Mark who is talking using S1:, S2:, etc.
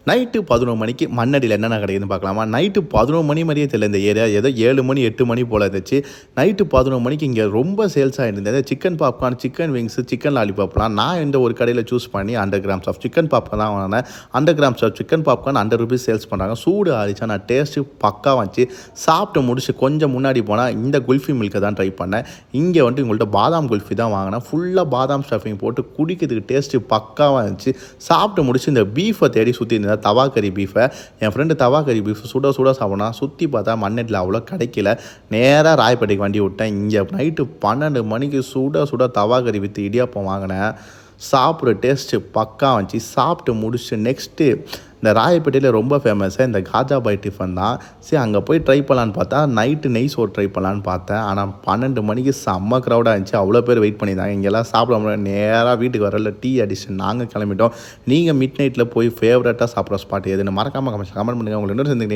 S1: Night 11 மணிக்கு மண்ணடியில் என்னென்ன கிடைக்குதுன்னு பார்க்கலாமா? நைட்டு 11 மணி மாதிரியே தெரியல இந்த ஏரியா. ஏதோ 7 மணி 8 மணி போல இருந்துச்சு. நைட்டு 11 மணிக்கு இங்கே ரொம்ப சேல்ஸ் ஆகிட்டு இருந்தது. Chicken popcorn, chicken wings, chicken லாலிபாப்லாம் நான் இந்த ஒரு கடையில் சூஸ் பண்ணி 100 கிராம்ஸ் ஆஃப் சிக்கன் பாப்கார்ன் தான் வாங்கினேன். 100 grams of chicken popcorn 100 rupees sales பண்ணுறாங்க. சூடு ஆறிச்சா நான் டேஸ்ட்டு பக்கா வந்துச்சு. சாப்பிட்டு முடிச்சு கொஞ்சம் முன்னாடி போனால் இந்த குல்ஃபி மில்கை தான் ட்ரை பண்ணேன். இங்கே வந்துட்டு உங்கள்கிட்ட பாதாம் குல்ஃபி தான் வாங்கினேன். ஃபுல்லாக பாதாம் ஸ்டஃபிங் போட்டு குடிக்கிறதுக்கு டேஸ்ட்டு பக்காவாக இருந்துச்சு. சாப்பிட்டு முடிச்சு இந்த பீஃபை தேடி சுற்றி இருந்தேன். தவா கறி பீஃபை என் ஃப்ரெண்டு தவா கறி பீஃப் சுட சாப்பிட்னா சுற்றி பார்த்தா மண்ணெட்டில் அவ்வளோ கிடைக்கல. நேராக ராயப்பேட்டைக்கு வண்டி விட்டேன். இங்கே நைட்டு 12 மணிக்கு சுட தவா கறி விற்று இடியாப்பம் வாங்கினேன். சாப்பிட்ற டேஸ்ட்டு பக்கா வந்துச்சு. சாப்பிட்டு முடிச்சு நெக்ஸ்ட்டு இந்த ராயப்பேட்டையில் ரொம்ப ஃபேமஸாக இந்த காஜாபாய் டிஃபன் தான். சரி அங்கே போய் ட்ரை பண்ணலான்னு பார்த்தா நைட்டு நெய் சோறு ட்ரை பண்ணலான்னு பார்த்தேன். ஆனால் 12 மணிக்கு செம்ம க்ரௌடாக இருந்துச்சு. அவ்வளோ பேர் வெயிட் பண்ணியிருந்தாங்க. இங்கெல்லாம் சாப்பிட முடியாது. நேராக வீட்டுக்கு வரல டீ அடிஷன் நாங்கள் கிளம்பிட்டோம். நீங்கள் மிட் நைட்டில் போய் ஃபேவரட்டாக சாப்பிட்ற ஸ்பாட் எதுன்னு மறக்காமல் கமெண்ட் பண்ணுங்கள். உங்களுக்கு இன்னொரு சேர்ந்து